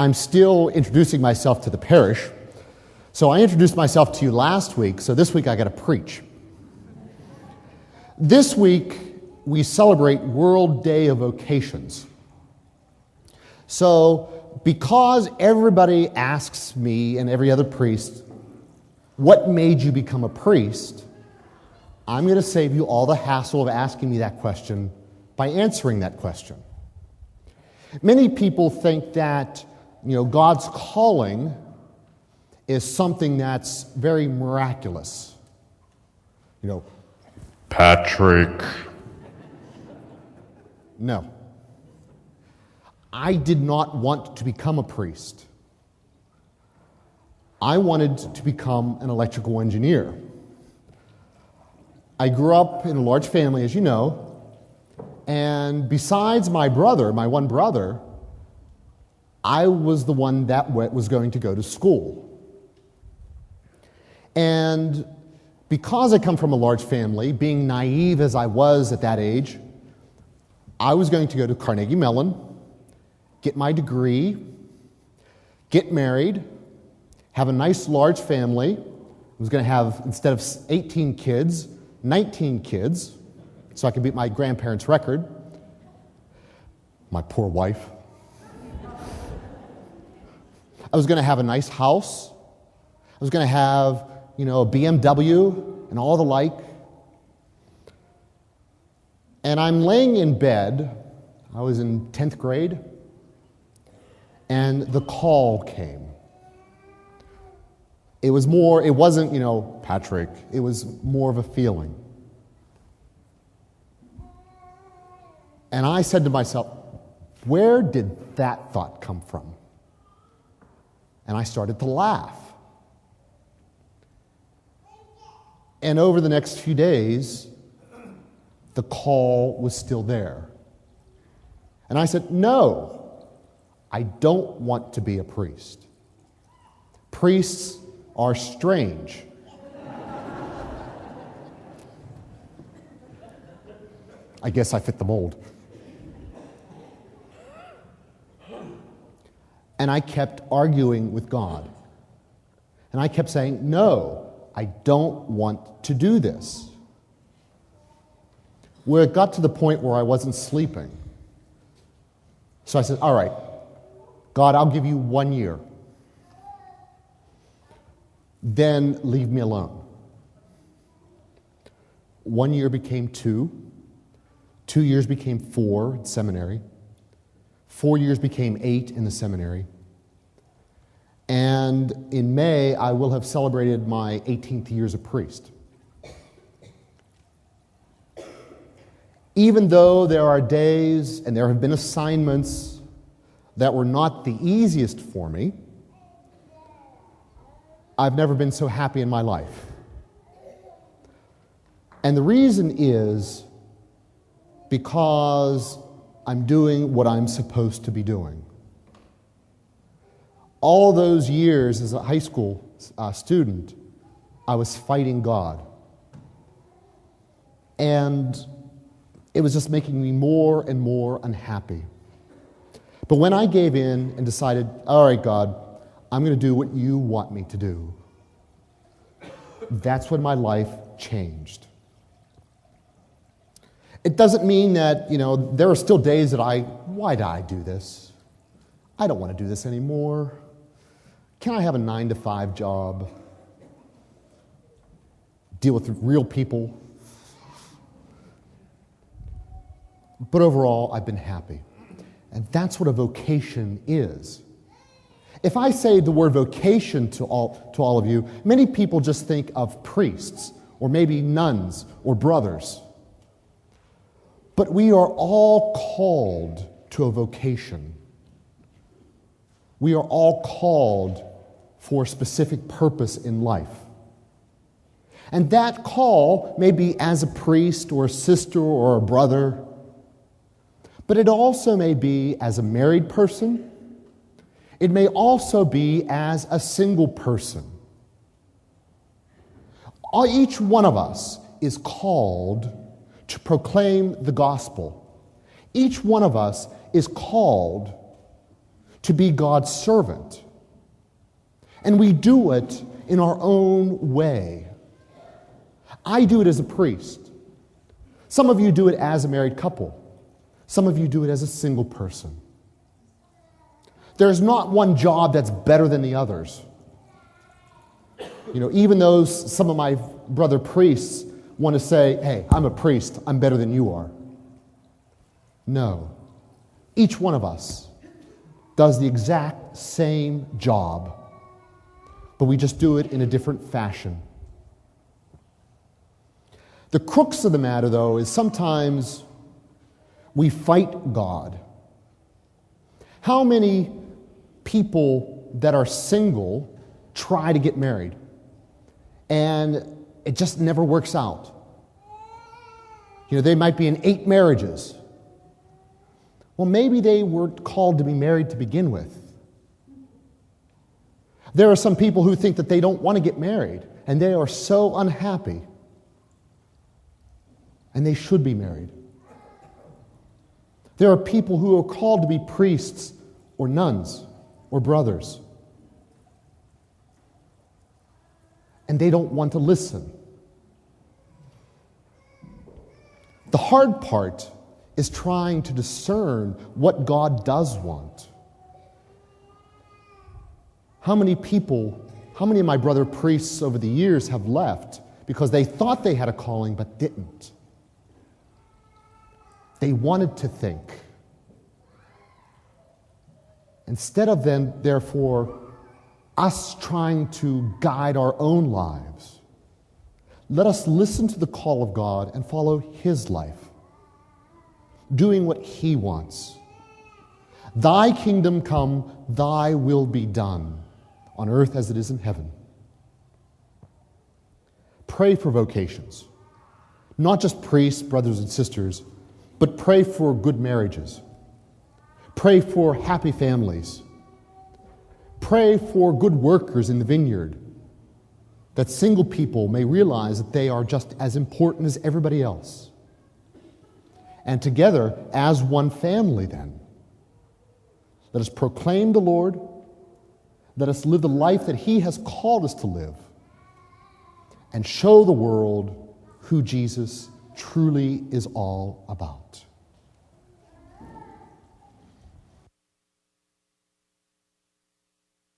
I'm still introducing myself to the parish. So I introduced myself to you last week, so this week I got to preach. This week we celebrate World Day of Vocations. So because everybody asks me and every other priest, what made you become a priest? I'm going to save you all the hassle of asking me that question by answering that question. Many people think that, God's calling is something that's very miraculous. Patrick. No. I did not want to become a priest. I wanted to become an electrical engineer. I grew up in a large family, as you know, and besides my one brother, I was the one that was going to go to school. And because I come from a large family, being naive as I was at that age, I was going to go to Carnegie Mellon, get my degree, get married, have a nice large family. I was going to have, instead of 18 kids, 19 kids, so I could beat my grandparents' record. My poor wife. I was going to have a nice house. I was going to have, a BMW and all the like. And I'm laying in bed. I was in 10th grade. And the call came. It wasn't, Patrick. It was more of a feeling. And I said to myself, where did that thought come from? And I started to laugh. And over the next few days, the call was still there. And I said, no, I don't want to be a priest. Priests are strange. I guess I fit the mold. And I kept arguing with God. And I kept saying, no, I don't want to do this. Where it got to the point where I wasn't sleeping. So I said, all right, God, I'll give you 1 year. Then leave me alone. 1 year became 2. 2 years became 4 in seminary. 4 years became 8 in the seminary. And in May, I will have celebrated my 18th year as a priest. Even though there are days and there have been assignments that were not the easiest for me, I've never been so happy in my life. And the reason is because I'm doing what I'm supposed to be doing. All those years as a high school student, I was fighting God. And it was just making me more and more unhappy. But when I gave in and decided, all right, God, I'm going to do what you want me to do, that's when my life changed. It doesn't mean that, there are still days that why did I do this? I don't want to do this anymore. Can I have a 9-to-5 job? Deal with real people? But overall, I've been happy. And that's what a vocation is. If I say the word vocation to all of you, many people just think of priests, or maybe nuns, or brothers. But we are all called to a vocation. We are all called for a specific purpose in life. And that call may be as a priest or a sister or a brother, but it also may be as a married person. It may also be as a single person. Each one of us is called to proclaim the gospel. Each one of us is called to be God's servant. And we do it in our own way. I do it as a priest. Some of you do it as a married couple. Some of you do it as a single person. There's not one job that's better than the others. Even though some of my brother priests want to say, hey, I'm a priest, I'm better than you are. No. Each one of us does the exact same job, but we just do it in a different fashion. The crux of the matter, though, is sometimes we fight God. How many people that are single try to get married, and it just never works out? They might be in 8 marriages. Well, maybe they weren't called to be married to begin with. There are some people who think that they don't want to get married, and they are so unhappy, and they should be married. There are people who are called to be priests or nuns or brothers, and they don't want to listen. The hard part is trying to discern what God does want. How many of my brother priests over the years have left because they thought they had a calling but didn't? They wanted to think. Instead of then, therefore, us trying to guide our own lives, let us listen to the call of God and follow His life, doing what He wants. Thy kingdom come, thy will be done, on earth as it is in heaven. Pray for vocations. Not just priests, brothers and sisters, but pray for good marriages. Pray for happy families. Pray for good workers in the vineyard, that single people may realize that they are just as important as everybody else. And together, as one family then, let us proclaim the Lord. Let us live the life that He has called us to live, and show the world who Jesus truly is all about.